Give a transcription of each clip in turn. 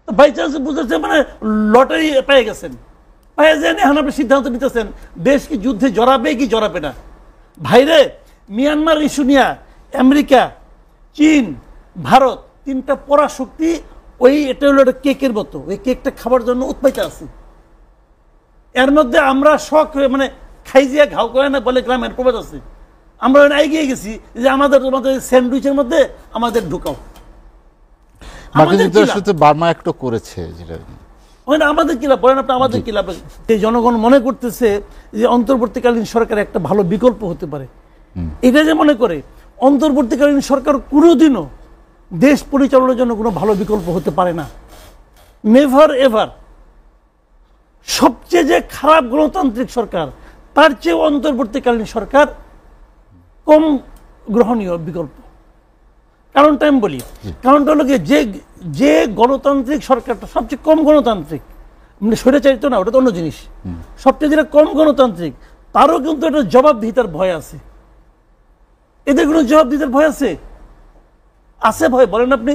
By chance বুঝতেছে মানে lottery পেয়ে গেছেন, পেয়ে যান, এখন আপনি সিদ্ধান্ত নিতেছেন দেশ কি যুদ্ধে জড়াবে কি জড়াবে না। ভাইরে, মিয়ানমার ইস্যু নিয়ে আমেরিকা, চীন, ভারত তিনটা পরাশক্তি ওই এটা হলো একটা কেকের মতো, ওই কেকটা খাবার জন্য উৎপাইতে আছে। এর মধ্যে আমরা শখ হয়ে মানে খাই যে ঘাও করে না বলে গ্রামের প্রবাদ আছে, আমরা এগিয়ে গেছি যে আমাদের স্যান্ডউইচের মধ্যে আমাদের ঢুকাও। মার্কিন যুক্তরাষ্ট্র তো বার্মা অ্যাক্টও করেছে, যেটা আমাদের কি লাভ বলেন আপনি, আমাদের কি লাভ? এই জনগণ মনে করতেছে যে অন্তর্বর্তীকালীন সরকার একটা ভালো বিকল্প হতে পারে, এটা যে মনে করে অন্তর্বর্তীকালীন সরকার কোনোদিনও দেশ পরিচালনার জন্য কোনো ভালো বিকল্প হতে পারে না, নেভার এভার। সবচেয়ে যে খারাপ গণতান্ত্রিক সরকার তার চেয়ে অন্তর্বর্তীকালীন সরকার কম গ্রহণীয় বিকল্প। কারণটা আমি বলি, কারণটা হলো যে গণতান্ত্রিক সরকারটা সবচেয়ে কম গণতান্ত্রিক, মানে স্বৈরাচারিত না, ওটা তো অন্য জিনিস, সবচেয়ে যেটা কম গণতান্ত্রিক তারও কিন্তু একটা জবাবদিহিতার ভয় আছে। এদের কোনো জবাবদিহিতার ভয় আছে? আছে ভয়? বলেন আপনি।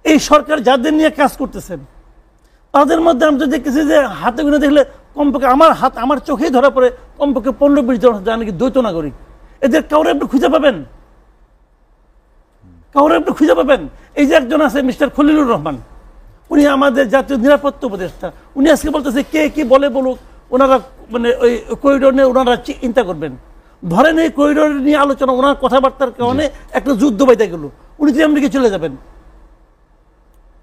এই সরকার যাদের নিয়ে কাজ করতেছেন তাদের মধ্যে আমি তো দেখতেছি যে হাতে গুনে দেখলে কমপক্ষে আমার চোখেই ধরা পড়ে কমপক্ষে 15-20 জন যা নাকি দ্বৈত নাগরিক। এদের কাউরে আপনি খুঁজে পাবেন? কাউরে আপনি খুঁজে পাবেন? এই যে একজন আছে মিস্টার খলিলুর রহমান, উনি আমাদের জাতীয় নিরাপত্তা উপদেষ্টা, উনি আজকে বলতেছে কে কি বলে বলুক, ওনারা মানে ওই করিডোর নিয়ে ওনারা চিন্তা করবেন। ধরেন এই করিডোর নিয়ে আলোচনা, ওনার কথাবার্তার কারণে একটা যুদ্ধ বাইতে গেল, উনি যে আমেরিকা চলে যাবেন,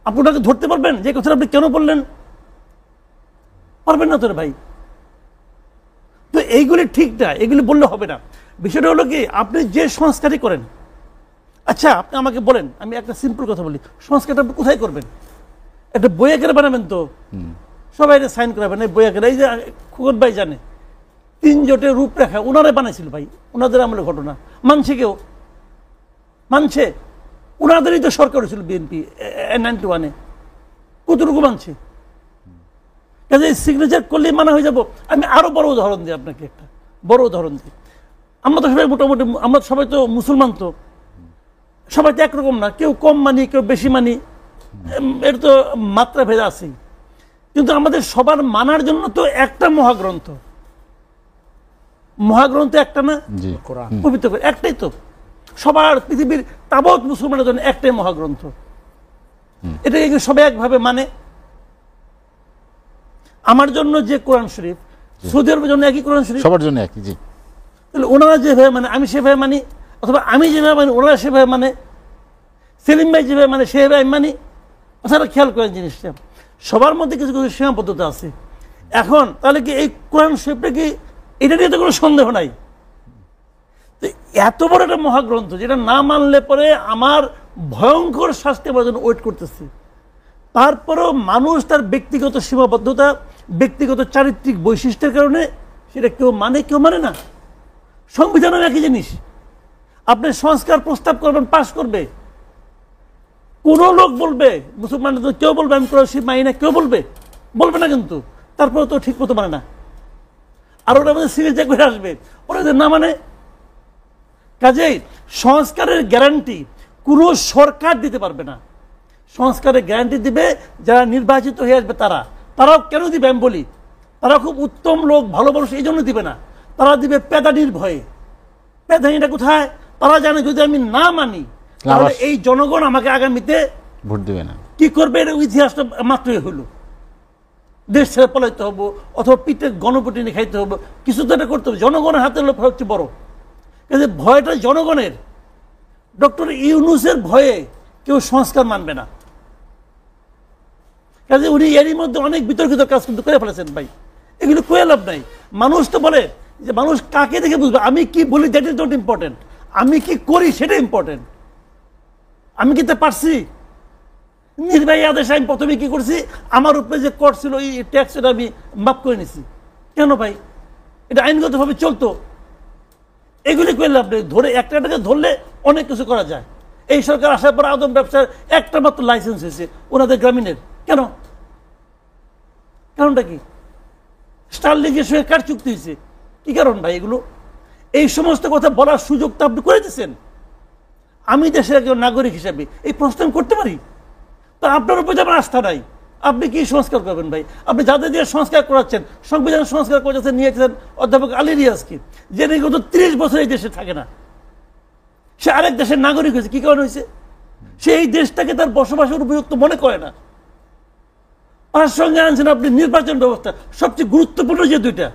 আপনি ওনাকে ধরতে পারবেন যে কথাটা আপনি কেন বললেন? পারবেন না তোর ভাই। তো এইগুলি ঠিক না, এগুলি বললে হবে না। বিষয়টা হলো কি, আপনি যে সংস্কারই করেন, আচ্ছা আপনি আমাকে বলেন, আমি একটা সিম্পল কথা বলি, সংস্কারটা আপনি কোথায় করবেন? একটা বই আকারে বানাবেন তো, সবাই সাইন করাবেন এই বই আকারে। এই যে খোকন ভাই জানে 3 জোটের রূপরেখা ওনারাই বানাইছিল ভাই, ওনাদের আমলের ঘটনা। মানছে কেউ? মানছে? ওনাদেরই তো সরকার হয়েছিল বিএনপি 91-এ, কতটুকু মানছে? কাজে সিগনেচার করলেই মানা হয়ে যাব। আমি আরো বড় উদাহরণ দিই আপনাকে, একটা বড় উদাহরণ দিই। আমরা তো সবাই মোটামুটি, আমরা সবাই তো মুসলমান, তো সবাই তো একরকম না, কেউ কম মানি কেউ বেশি মানি, এর তো মাত্রা ভেদ আছেই। কিন্তু আমাদের সবার মানার জন্য তো একটা মহাগ্রন্থ একটা না, পবিত্র একটাই তো, সবার পৃথিবীর তাবৎ মুসলমানের জন্য একটাই মহাগ্রন্থ। এটাকে সবাই একভাবে মানে। আমার জন্য যে কোরআন শরীফ, সৌদি আরবের জন্য একই কোরআন শরীফ, সবার জন্য একই। জি, তাহলে ওনারা যেভাবে মানে আমি সেভাবে মানি, অথবা আমি যেভাবে মানি ওনারা সেভাবে মানে, সেলিম ভাই যেভাবে মানে সেভাবে আমি মানি। কথাটা খেয়াল করেন জিনিসটা, সবার মধ্যে কিছু কিছু সীমাবদ্ধতা আছে। এখন তাহলে কি এই কোরআন শরীফটা কি, এটা নিয়ে তো কোনো সন্দেহ নাই। তো এত বড় একটা মহাগ্রন্থ যেটা না মানলে পরে আমার ভয়ঙ্কর শাস্তি আমার জন্য ওয়েট করতেছে, তারপরেও মানুষ তার ব্যক্তিগত সীমাবদ্ধতা, ব্যক্তিগত চারিত্রিক বৈশিষ্ট্যের কারণে সেটা কেউ মানে কেউ মানে না। সংবিধানের একই জিনিস, আপনি সংস্কার প্রস্তাব করবেন, পাশ করবে, কোন লোক বলবে মুসলমানদের, কেউ বলবে আমি কোরআন শরীফ মানি না, কেউ বলবে না, কিন্তু তারপরে তো ঠিক মতো মানে না। আর ওরা আমাদের সিরিজে করে আসবে, ওরা না মানে। কাজেই সংস্কারের গ্যারান্টি কোনো সরকার দিতে পারবে না। সংস্কারের গ্যারান্টি দিবে যারা নির্বাচিত হয়ে আসবে, তারাও কেন দিবে আমি বলি, তারা খুব উত্তম লোক, ভালো মানুষ, এই জন্য দিবে না। তারা দিবে পেদানির ভয়ে। পেদানিটা কোথায়? তারা জানে যদি আমি না মানি তাহলে এই জনগণ আমাকে আগামীতে ভোট দিবে না। কি করবে? এর ইতিহাসটা মাত্রই হলো, দেশ ছেড়ে পলাইতে হবো, অথবা পিঠে গণপিটুনি খাইতে হবে, কিছু তো এটা করতে হবে। জনগণের হাতে হলো সবচেয়ে বড়। কাজে ভয়টা জনগণের। ডক্টর ইউনূসের ভয়ে কেউ সংস্কার মানবে না। কাজে উনি এরই মধ্যে অনেক বিতর্কিত কাজ কিন্তু করে ফেলেছেন ভাই, এগুলো কয়ে লাভ নাই। মানুষ তো বলে যে মানুষ কাকে দেখে বুঝবে, আমি কি বলি দ্যাট ইজ নট ইম্পর্টেন্ট, আমি কি করি সেটা ইম্পর্টেন্ট। আমি কি তা পারছি? নির্বাহী আদেশ আমি প্রথমে কি করছি, আমার উপরে যে কর ছিল এই ট্যাক্স, এটা আমি মাফ করে নিছি। কেন ভাই? এটা আইনগতভাবে চলতো। এগুলি করে লাভ নেই। ধরে একটা ধরলে অনেক কিছু করা যায়। এই সরকার আসার পর আদম ব্যবসার একটা মাত্র লাইসেন্স হয়েছে ওনাদের গ্রামীণের। কেন? কারণটা কি? স্টারলিংকের সঙ্গে কার চুক্তি হয়েছে? কি কারণ ভাই এগুলো? এই সমস্ত কথা বলার সুযোগ তো আপনি করে দিচ্ছেন। আমি দেশের একজন নাগরিক হিসাবে এই প্রশ্ন করতে পারি। তা আপনার উপর যেমন আস্থা নাই, আপনি কি সংস্কার করবেন ভাই? আপনি যাদের দিয়ে সংস্কার করাচ্ছেন, সংবিধান সংস্কার করেছেন, নিয়েছেন অধ্যাপক আলী রিয়াজকে, যে নাকি গত 30 বছর এই দেশে থাকে না, সে আরেক দেশের নাগরিক হয়েছে। কি কারণ হয়েছে? সে এই দেশটাকে তার বসবাসের উপযুক্ত মনে করে না। তার সঙ্গে আনছেন আপনি নির্বাচন ব্যবস্থা, সবচেয়ে গুরুত্বপূর্ণ যে দুইটা,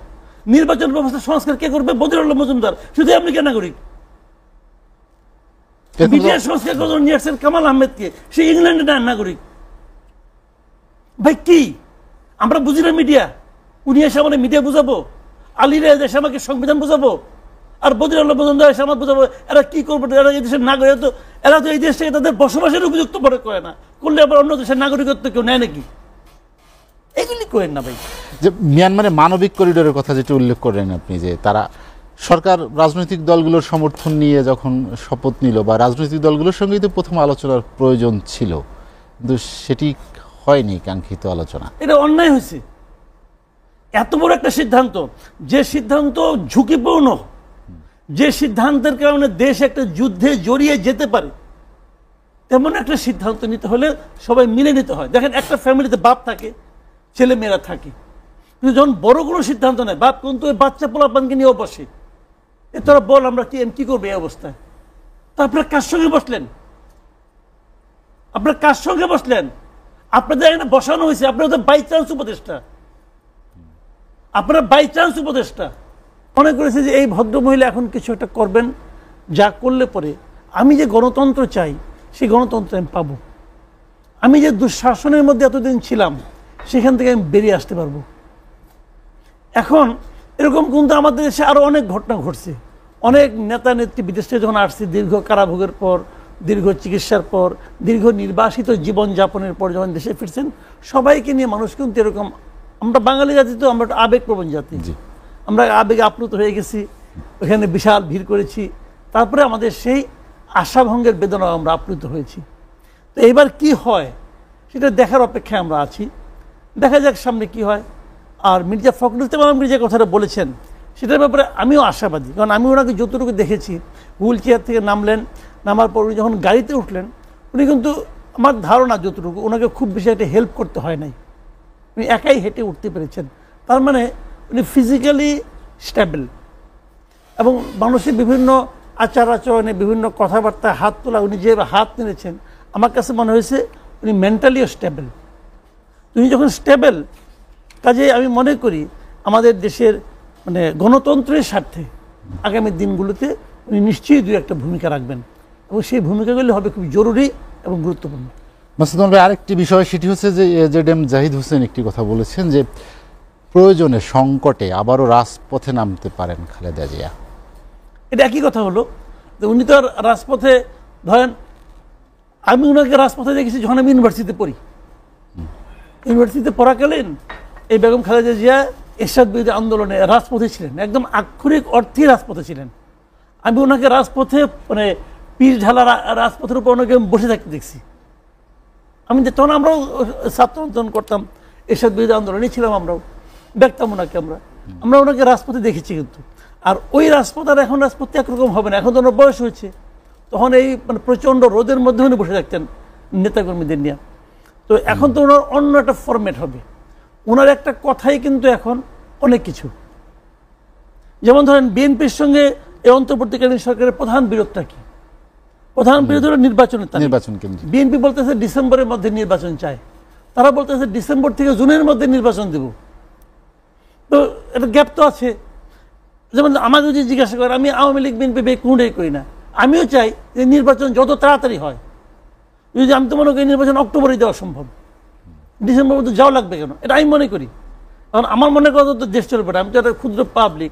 নির্বাচন ব্যবস্থা সংস্কার কে করবে? বদিউল আলম মজুমদার। শুধু আপনি কে নাগরিক? মিডিয়া সংস্কার করে নিয়ে আসছেন কামাল আহমেদকে, সে ইংল্যান্ডের নাগরিক। ভাই কি আমরা বুঝি না মিডিয়া? উনি এসে আমাদের মিডিয়া বুঝাবো? আলী রিয়াজ এসে আমাকে সংবিধান বুঝাবো? আর বদিউল আলম মজুমদার এসে আমার বুঝাবো? এরা কি করবে? এরা এই দেশের নাগরিক, এরা তো এই দেশটাকে তাদের বসবাসের উপযুক্ত মনে করে না। করলে আবার অন্য দেশের নাগরিকত্ব কেউ নেয় নাকি? এগুলি করেন না ভাই। যে মিয়ানমারে মানবিক করিডোরের কথা যেটা উল্লেখ করলেন আপনি, যে তারা সরকার রাজনৈতিক দলগুলোর সমর্থন নিয়ে যখন শপথ নিল, বা রাজনৈতিক দলগুলোর সঙ্গেই তো প্রথম আলোচনার প্রয়োজন ছিল, কিন্তু সেটি হয়নি কাঙ্ক্ষিত আলোচনা। এটা অন্যায় হয়েছে। এত বড় একটা সিদ্ধান্ত, যে সিদ্ধান্ত ঝুঁকিপূর্ণ, যে সিদ্ধান্তের কারণে দেশ একটা যুদ্ধে জড়িয়ে যেতে পারে, তেমন একটা সিদ্ধান্ত নিতে হলে সবাই মিলে নিতে হয়। দেখেন, একটা ফ্যামিলিতে বাপ থাকে, ছেলে মেয়েরা থাকে, কিন্তু যখন বড় কোনো সিদ্ধান্ত নেয়, বাপ কিন্তু ওই বাচ্চা পোলাপানকে নিয়েও বসে, এ তোরা বল আমরা কি করবো এই অবস্থায়। তা আপনারা কার সঙ্গে বসলেন? আপনারা কার সঙ্গে বসলেন? আপনাদের এখানে বসানো হয়েছে, আপনারা তো বাই চান্স উপদেষ্টা, আপনারা বাই চান্স উপদেষ্টা। মনে করেছে যে এই ভদ্রমহিলা এখন কিছু একটা করবেন, যা করলে পরে আমি যে গণতন্ত্র চাই সেই গণতন্ত্র আমি পাবো, আমি যে দুঃশাসনের মধ্যে এতদিন ছিলাম সেখান থেকে আমি বেরিয়ে আসতে পারবো। এখন এরকম কিন্তু আমাদের দেশে আরো অনেক ঘটনা ঘটছে। অনেক নেতা নেত্রী বিদেশ থেকে যখন আসছে, দীর্ঘ কারাভোগের পর, দীর্ঘ চিকিৎসার পর, দীর্ঘ নির্বাসিত জীবনযাপনের পর যখন দেশে ফিরছেন, সবাইকে নিয়ে মানুষ কিন্তু এরকম, আমরা বাঙালি জাতি তো আমরা আবেগপ্রবণ জাতি, আমরা আবেগে আপ্লুত হয়ে গেছি, ওখানে বিশাল ভিড় করেছি, তারপরে আমাদের সেই আশাভঙ্গের বেদনা আমরা আপ্লুত হয়েছি। তো এবার কি হয় সেটা দেখার অপেক্ষায় আমরা আছি, দেখা যাক সামনে কি হয়। আর মির্জা ফখরুল ইসলাম আলমগীর যে কথাটা বলেছেন সেটার ব্যাপারে আমিও আশাবাদী, কারণ আমি ওনাকে যতটুকু দেখেছি, হুইল চেয়ার থেকে নামলেন, নামার পর উনি যখন গাড়িতে উঠলেন, উনি কিন্তু আমার ধারণা যতটুকু ওনাকে খুব বেশি একটা হেল্প করতে হয় নাই, উনি একাই হেঁটে উঠতে পেরেছেন। তার মানে উনি ফিজিক্যালি স্টেবল, এবং মানুষের বিভিন্ন আচার আচরণে, বিভিন্ন কথাবার্তা, হাত তোলা, উনি যে হাত নেড়েছেন, আমার কাছে মনে হয়েছে উনি মেন্টালিও স্টেবল। উনি যখন স্টেবল, কাজে আমি মনে করি আমাদের দেশের মানে গণতন্ত্রের স্বার্থে আগামী দিনগুলোতে উনি নিশ্চয়ই দু একটা ভূমিকা রাখবেন, এবং সেই ভূমিকাগুলি হবে খুব জরুরি এবং গুরুত্বপূর্ণ। মাসুদ ভাই, আরেকটি বিষয় সেটি হচ্ছে যে এজেডএম জাহিদ হোসেন একটি কথা বলেছেন যে প্রয়োজনে সংকটে আবারও রাজপথে নামতে পারেন খালেদা জিয়া। এটা একই কথা হলো, উনি তো আর রাজপথে, ধরেন আমি ওনাকে রাজপথে দেখেছি যখন আমি ইউনিভার্সিটিতে পড়ি, ইউনিভার্সিটিতে পড়াকালীন এই বেগম খালেদা জিয়া এরশাদ বিরোধী আন্দোলনে রাজপথে ছিলেন, একদম আক্ষরিক অর্থেই রাজপথে ছিলেন। আমি ওনাকে রাজপথে মানে পীর ঢালা রাজপথের উপর ওনাকে বসে থাকতে দেখছি। আমি তখন আমরাও ছাত্র আন্দোলন করতাম, এরশাদ বিরোধী আন্দোলনে ছিলাম, আমরাও দেখতাম ওনাকে, আমরা ওনাকে রাজপথে দেখেছি। কিন্তু আর ওই রাজপথ আর এখন রাজপথ একরকম হবে না, এখন তো ওনার বয়স হয়েছে, তখন এই মানে প্রচণ্ড রোদের মধ্যে উনি বসে থাকতেন নেতাকর্মীদের নিয়ে। তো এখন তো ওনার অন্য একটা ফরম্যাট হবে, ওনার একটা কথাই কিন্তু এখন অনেক কিছু। যেমন ধরেন বিএনপির সঙ্গে এই অন্তর্বর্তীকালীন সরকারের প্রধান বিরোধটা কি? প্রধান বিরোধ হলো নির্বাচন। বিএনপি বলতেছে ডিসেম্বরের মধ্যে নির্বাচন চায়, তারা বলতেছে ডিসেম্বর থেকে জুনের মধ্যে নির্বাচন দেব। তো একটা গ্যাপ তো আছে। যেমন আমাকে যদি জিজ্ঞাসা করে, আমি আওয়ামী লীগ বিএনপি কোনটাই করি না, আমিও চাই যে নির্বাচন যত তাড়াতাড়ি হয়। যদি আমি তো মনে করি নির্বাচন অক্টোবরে দেওয়া সম্ভব, ডিসেম্বর মধ্যে যাওয়া লাগবে কেন, এটা আমি মনে করি। কারণ আমার মনে করা তো দেশ চলবে না, আমি তো একটা ক্ষুদ্র পাবলিক।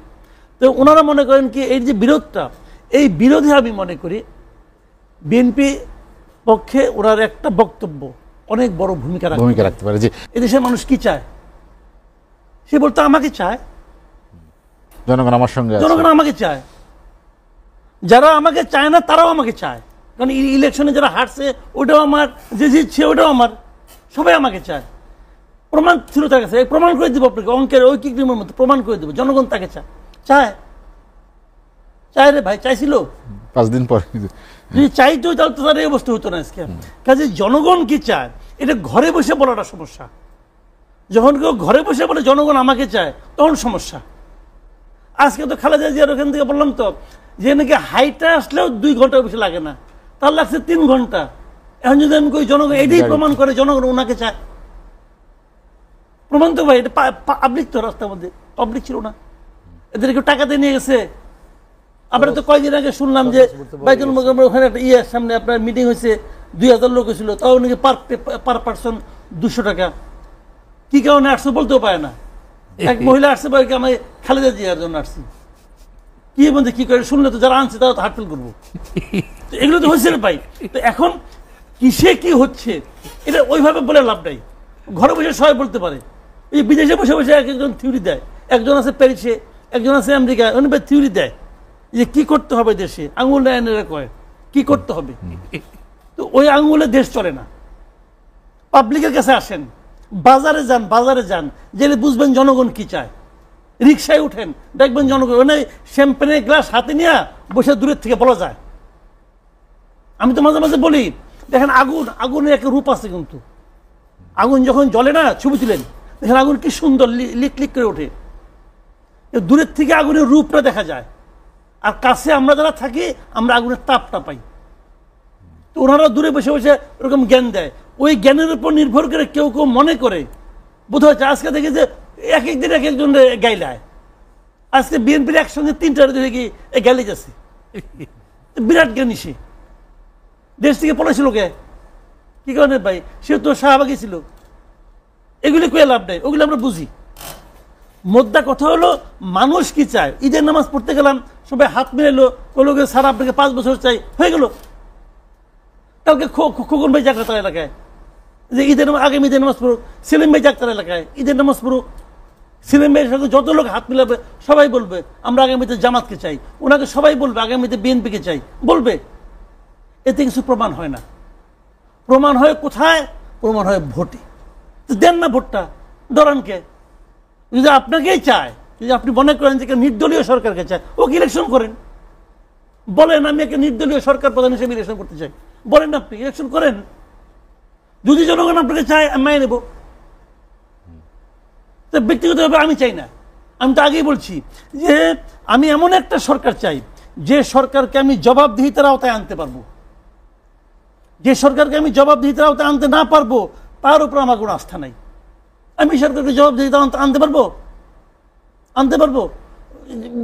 তো ওনারা মনে করেন কি এই যে বিরোধটা, এই বিরোধে আমি মনে করি বিএনপি পক্ষে ওনার একটা বক্তব্য অনেক বড় ভূমিকা রাখতে পারে। যে এদেশের মানুষ কি চায়, সে বলতো আমাকে চায়, জনগণ আমার সঙ্গে, জনগণ আমাকে চায়, যারা আমাকে চায় না তারাও আমাকে চায়। কারণ ইলেকশনে যারা হারছে ওটাও আমার, যে জিতছে ওটাও আমার, সবাই আমাকে চায়। প্রমাণ ছিল তার কাছে, প্রমাণ করে দেবো আপনাকে, অঙ্কের ঐকিক নিয়মের মতো প্রমাণ করে দেবো, জনগণ তাকে চায়। চায় রে ভাই, চাইছিল। 5 দিন পরে যদি চাইতো তাহলে তো তার এই অবস্থা হতো না আজকে। কাজে জনগণ কি চায় এটা ঘরে বসে বলাটা সমস্যা। যখন কেউ ঘরে বসে বলে জনগণ আমাকে চায় তখন সমস্যা। আজকে তো খালেদা জিয়ার ওখান থেকে বললাম তো যে নাকি হাইটা আসলেও 2 ঘন্টার বেশি লাগে না, তার লাগছে 3 ঘন্টা। এখন যদি আমি কই জনগণ এটাই প্রমাণ করে জনগণ ওনাকে চায়, প্রমাণ তো ভাই এটা পাবলিক তো, রাস্তার মধ্যে পাবলিক ছিল না, এদের কেউ টাকাতে নিয়ে গেছে। আপনারা তো কয়েকদিন আগে শুনলাম যে বাইতুল মোকাররমের ওখানে একটা সামনে আপনার মিটিং হয়েছে, 2000 লোক ছিল, তাও নাকি পার পার্সন 200 টাকা। কি কারণে আসছে বলতেও পারে না। এক মহিলা আসছে বলে আমি খালেদা জিয়ার জন্য আসছি, কি বলতে কি করে শুনলে তো যারা আনছে তারা তো হার্টফেল করবো। এগুলো তো হয়েছে ভাই। তো এখন কিসে কি হচ্ছে এটা ওইভাবে বলে লাভ নাই, ঘরে বসে সবাই বলতে পারে। এই বিদেশে বসে বসে এক একজন থিওরি দেয়, একজন আছে প্যারিসে, একজন আছে আমেরিকায়, অনেক থিওরি দেয় যে কি করতে হবে দেশে, আঙুল আইনেরা কয় কি করতে হবে। তো ওই আঙুলে দেশ চলে না। পাবলিকের কাছে আসেন, বাজারে যান, জেলে বুঝবেন জনগণ কি চায়। রিক্সায় উঠেন, দেখবেন জনগণ মানে শ্যাম্পেনের গ্লাস হাতে নিয়ে বসে দূরের থেকে বলা যায়। আমি তো মাঝে মাঝে বলি দেখেন আগুনের একটা রূপ আছে, কিন্তু আগুন যখন জ্বলে না, ছবি তুলেন দেখেন আগুন কি সুন্দর লিক লিক করে ওঠে। দূরের থেকে আগুনের রূপটা দেখা যায়, আর কাছে আমরা যারা থাকি আমরা আগুনের তাপটা পাই। তো ওনারা দূরে বসে বসে ওরকম জ্ঞান দেয়, ওই জ্ঞানের উপর নির্ভর করে কেউ কেউ মনে করে বোধ হচ্ছে আজকে দেখে যে এক একদিন এক একজন গাইলায়। আজকে বিএনপির একসঙ্গে 3টা দেখি গাইলে যাচ্ছে, বিরাট জ্ঞানী সে। দেশ থেকে পড়েছিল কে, কি কারণে ভাই? সে তো শাহবাগী ছিল। এগুলি কয়ে লাভ নেই, ওগুলো আমরা বুঝি। মোদ্দা কথা হলো মানুষ কি চায়। ঈদের নামাজ পড়তে গেলাম, সবাই হাত মিলাইলো, বললো স্যার আপনাকে 5 বছর চাই, হয়ে গেল। কালকে খোকন ভাই যাক তার এলাকায় যে ঈদের আগামী ঈদের নামাজ পড়ুক, সেলিম ভাই যাক তার এলাকায় ঈদের নামাজ পড়ুক। সেলিম ভাইয়ের সঙ্গে যত লোক হাত মিলাবে সবাই বলবে আমরা আগামীতে জামাতকে চাই, ওনাকে সবাই বলবে আগামীতে বিএনপিকে চাই, বলবে। এতে কিছু প্রমাণ হয় না। প্রমাণ হয় কোথায়? প্রমাণ হয় ভোটে। দেন না ভোটটা, ডরানকে। যদি আপনাকেই চায়, যদি আপনি মনে করেন যে নির্দলীয় সরকারকে চায়, ওকে ইলেকশন করেন। বলেন আমি একটা নির্দলীয় সরকার প্রধান হিসেবে ইলেকশন করতে চাই, বলেন আপনি ইলেকশন করেন। যদি জনগণ আপনাকে চায় আমি মেনে নেব। ব্যক্তিগতভাবে আমি চাই না। আমি তো আগেই বলছি যে আমি এমন একটা সরকার চাই যে সরকারকে আমি জবাবদিহিতার আওতায় আনতে পারবো। যে সরকারকে আমি জবাবদিহিতার আওতায় আনতে না পারবো তার উপর আমার কোনো আস্থা নাই। আমি সরকারকে জবাবদিহিতা আনতে পারবো?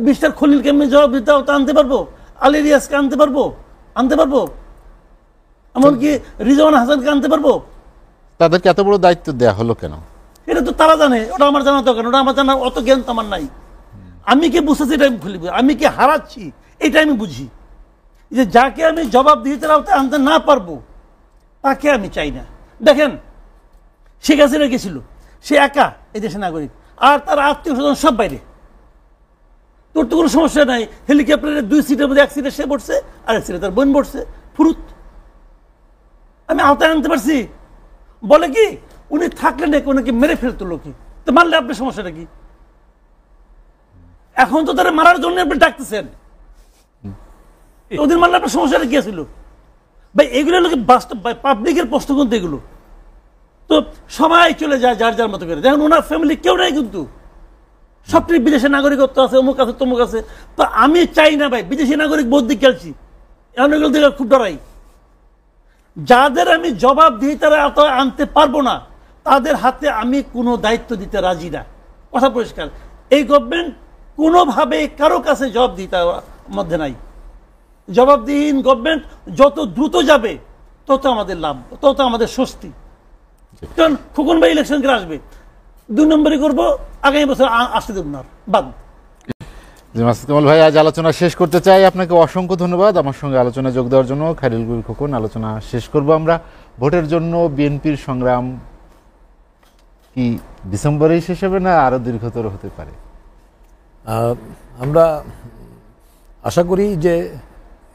মিস্টার খলিলকে আমি জবাবদিহিতা আনতে পারবো? আলী রিয়াজকে আনতে পারবো? এমনকি রিজওয়ান হাসানকে আনতে পারবো? তাদেরকে এত বড় দায়িত্ব দেয়া হলো কেন? এটা তো তারা জানে, ওটা আমার জানা দরকার। ওটা আমার জানার অত জ্ঞান তো আমার নাই। আমি কি বুঝতেছি এটা আমি খুলি, আমি কি হারাচ্ছি এটা আমি বুঝি। যে যাকে আমি জবাবদিহিতার আওতায় আনতে না পারবো তাকে আমি চাই না। দেখেন শেখ হাসিনা গেছিল, সে একা এই দেশের নাগরিক, আর তার আত্মীয় স্বজন সব বাইরে। তোর তো কোনো সমস্যা নাই, হেলিকপ্টারের 2 সিটের মধ্যে 1 সিটে সে বসছে, আর 1 সিটে তার বোন বসছে, ফুরুত। আমি আওতায় আনতে পারছি। বলে কি উনি থাকলে নাকি ওনাকে মেরে ফেলতো লোকে, তো মারলে আপনার সমস্যাটা কি? এখন তো তারা মারার জন্য আপনি ডাকতেছেন, ওদের মারলে আপনার সমস্যাটা কি ছিল ভাই? এগুলো লোকে বাস্তব ভাই, পাবলিকের প্রশ্ন কিন্তু এগুলো। তো সবাই চলে যায় যার যার মতো করে। দেখুন ওনার ফ্যামিলি কেউ নাই, কিন্তু সবটি বিদেশি নাগরিকত্ব আছে, অমুক আছে তমুক আছে। তো আমি চাই না ভাই বিদেশি নাগরিক বোধ দিয়ে খেলছি, এমন এগুলো দিকে খুব ডরাই। যাদের আমি জবাবদিহিতার আওতায় আনতে পারবো না তাদের হাতে আমি কোনো দায়িত্ব দিতে রাজি না। কথা পরিষ্কার। এই গভর্নমেন্ট কোনোভাবে কারো কাছে জবাবদিহিতার মধ্যে নাই। জবাবদিহীন গভর্নমেন্ট যত দ্রুত যাবে তত আমাদের লাভ, তত আমাদের স্বস্তি। কারণ খোকন ভাই ইলেকশন করে আসবে, 2 নম্বরই করবো, আগামী বছর আসতে দেব না, বাদ। মাসুদ কামাল ভাই, আজ আলোচনা শেষ করতে চাই। আপনাকে অসংখ্য ধন্যবাদ আমার সঙ্গে আলোচনায় যোগ দেওয়ার জন্য। খায়রুল কবির খোকন, আলোচনা শেষ করব আমরা। ভোটের জন্য বিএনপির সংগ্রাম কি ডিসেম্বরেই শেষ হবে না আরো দীর্ঘতর হতে পারে? আমরা আশা করি যে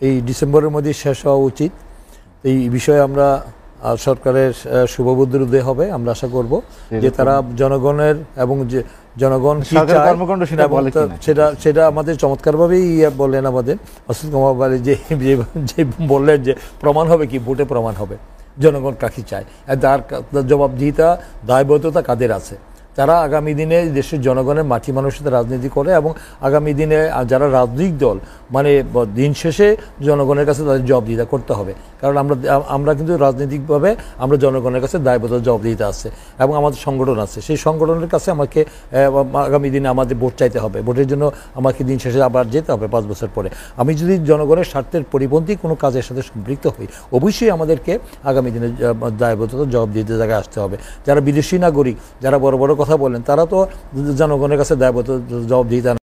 এই ডিসেম্বরের মধ্যে শেষ হওয়া উচিত। এই বিষয়ে আমরা সরকারের শুভবুদ্ধির উদয় হবে, আমরা আশা করব যে তারা জনগণের এবং যে জনগণ কি সরকারের চায় কর্মকাণ্ড সেটা বলে কিনা। সেটা আমাদের চমৎকারভাবেই বললেন আমাদের মাসুদ কুমার বালি, যে বললেন যে প্রমাণ হবে কি, ভোটে প্রমাণ হবে জনগণ কাকে চায়, আর তার জবাবদিহিতা দায়বদ্ধতা কাদের আছে। তারা আগামী দিনে দেশের জনগণের মাটি মানুষের সাথে রাজনীতি করে এবং আগামী দিনে যারা রাজনৈতিক দল মানে দিন শেষে জনগণের কাছে তাদের জবাবদিহিতা করতে হবে। কারণ আমরা কিন্তু রাজনৈতিকভাবে আমরা জনগণের কাছে দায়বদ্ধ জবাবদিহিতা আছে এবং আমাদের সংগঠন আছে, সেই সংগঠনের কাছে আমাকে আগামী দিনে আমাদের ভোট চাইতে হবে। ভোটের জন্য আমাকে দিন শেষে আবার যেতে হবে 5 বছর পরে। আমি যদি জনগণের স্বার্থের পরিপন্থী কোনো কাজের সাথে সম্পৃক্ত হই, অবশ্যই আমাদেরকে আগামী দিনে দায়বদ্ধতা জবাবদিহিতার জায়গায় আসতে হবে। যারা বিদেশি নাগরিক, যারা বড় বড় কথা বলেন, তারা তো জনগণের কাছে দায়বদ্ধ জবাবদিহিতা